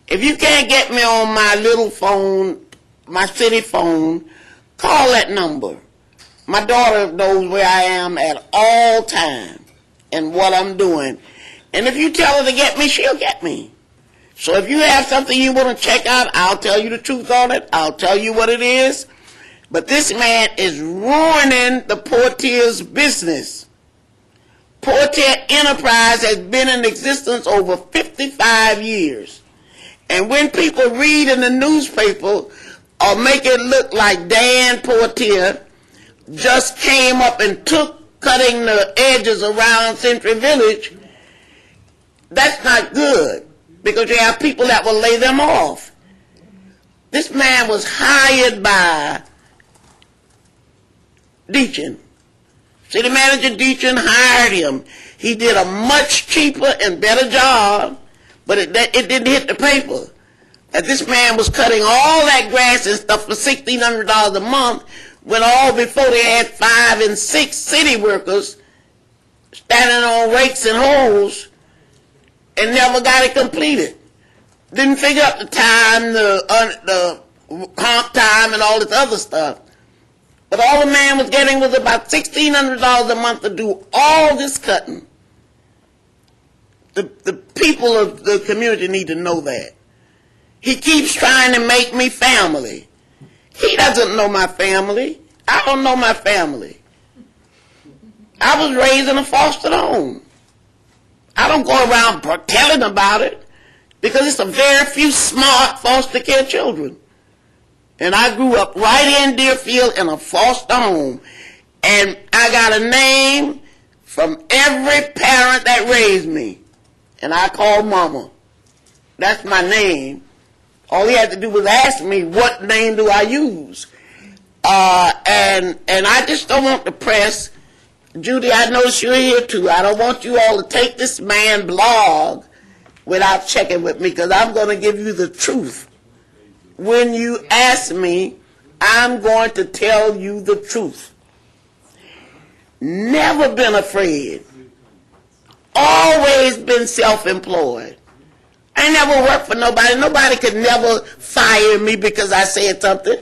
If you can't get me on my little phone, my city phone, call that number. My daughter knows where I am at all times and what I'm doing. And if you tell her to get me, she'll get me. So if you have something you want to check out, I'll tell you the truth on it. I'll tell you what it is. But this man is ruining the Poitier's business. Poitier Enterprise has been in existence over 55 years. And when people read in the newspaper or make it look like Dan Poitier just came up and took cutting the edges around Century Village, that's not good, because you have people that will lay them off. This man was hired by Deacon. City manager Deacon hired him. He did a much cheaper and better job, but it didn't hit the paper. That this man was cutting all that grass and stuff for $1,600 a month, when all before they had 5 and 6 city workers standing on rakes and hoes and never got it completed. Didn't figure out the time, the comp time, and all this other stuff. But all the man was getting was about $1,600 a month to do all this cutting. The people of the community need to know that. He keeps trying to make me family. He doesn't know my family. I don't know my family. I was raised in a foster home. I don't go around telling about it, because it's a very few smart foster care children. And I grew up right in Deerfield in a foster home. And I got a name from every parent that raised me. And I called Mama. That's my name. All he had to do was ask me, what name do I use? And I just don't want the press. Judy, I know you're here too. I don't want you all to take this man's blog without checking with me, because I'm going to give you the truth. When you ask me, I'm going to tell you the truth. Never been afraid. Always been self-employed. I never worked for nobody. Nobody could never fire me because I said something.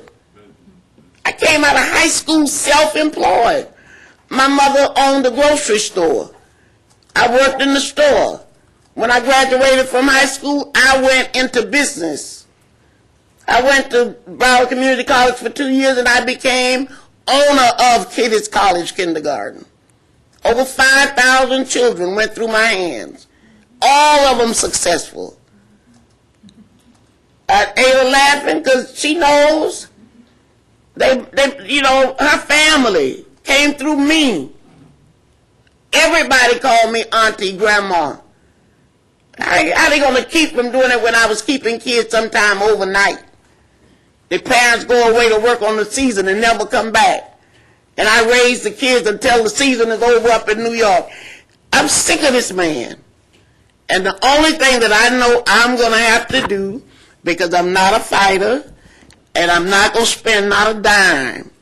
I came out of high school self-employed. My mother owned a grocery store. I worked in the store. When I graduated from high school, I went into business. I went to Broward Community College for 2 years, and I became owner of Kitty's College Kindergarten. Over 5,000 children went through my hands. All of them successful. Ada laughing because she knows her family came through me. Everybody called me auntie, grandma. How they going to keep from doing it when I was keeping kids sometime overnight? The parents go away to work on the season and never come back. And I raise the kids until the season is over up in New York. I'm sick of this man. And the only thing that I know I'm going to have to do, because I'm not a fighter, and I'm not going to spend not a dime.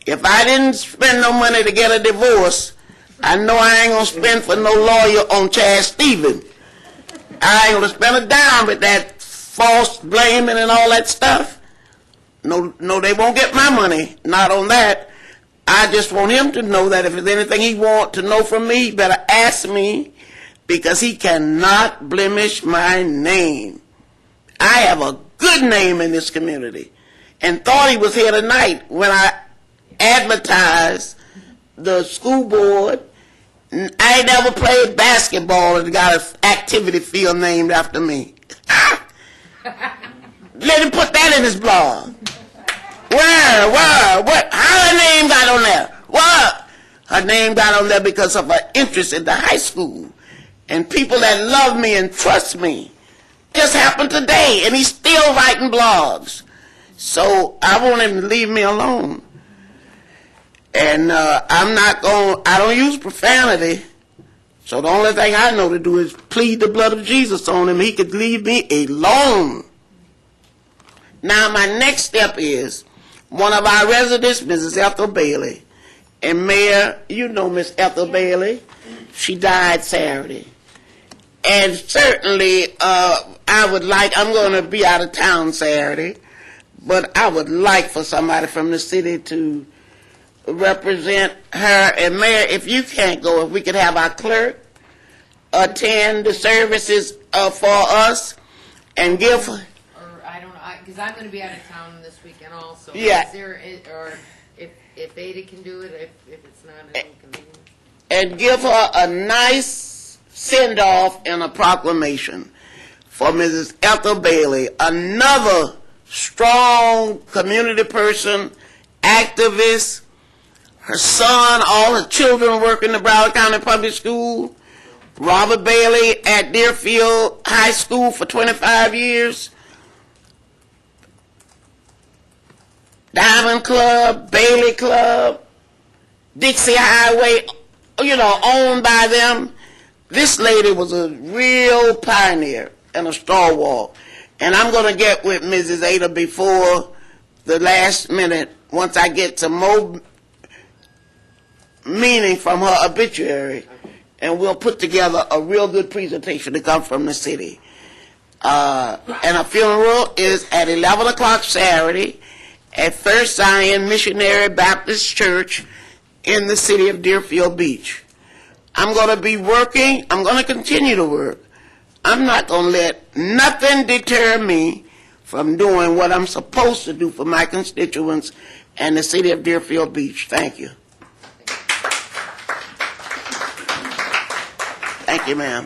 If I didn't spend no money to get a divorce, I know I ain't going to spend for no lawyer on Chad Stevens. I ain't going to spend a dime with that false blaming and all that stuff. No, they won't get my money. Not on that. I just want him to know that if there's anything he wants to know from me, he better ask me, because he cannot blemish my name. I have a good name in this community, and thought he was here tonight when I advertised the school board. I ain't never played basketball and got an activity field named after me. Let him put that in his blog. Where, what? How her name got on there? What? Her name got on there because of her interest in the high school and people that love me and trust me. It just happened today, and he's still writing blogs. So I want him to leave me alone. And I don't use profanity. So the only thing I know to do is plead the blood of Jesus on him. He could leave me alone. Now my next step is, one of our residents, Mrs. Ethel Bailey, and Mayor, you know Miss Ethel Bailey, she died Saturday. And certainly, I'm going to be out of town Saturday, but I would like for somebody from the city to represent her. And Mayor, if you can't go, if we could have our clerk attend the services for us and give. Or I don't know, because I'm going to be out of town this weekend also. Yeah. Is there, or if Ada can do it, if it's not an inconvenience. And give her a nice send-off and a proclamation for Mrs. Ethel Bailey, another strong community person, activist. Her son, all her children work in the Broward County Public School. Robert Bailey at Deerfield High School for 25 years. Diamond Club, Bailey Club, Dixie Highway, owned by them. This lady was a real pioneer and a stalwart. And I'm going to get with Mrs. Ada before the last minute, once I get some more meaning from her obituary, and we'll put together a real good presentation to come from the city. And her funeral is at 11 o'clock Saturday at First Zion Missionary Baptist Church in the city of Deerfield Beach. I'm going to be working. I'm going to continue to work. I'm not going to let nothing deter me from doing what I'm supposed to do for my constituents and the city of Deerfield Beach. Thank you. Thank you, ma'am.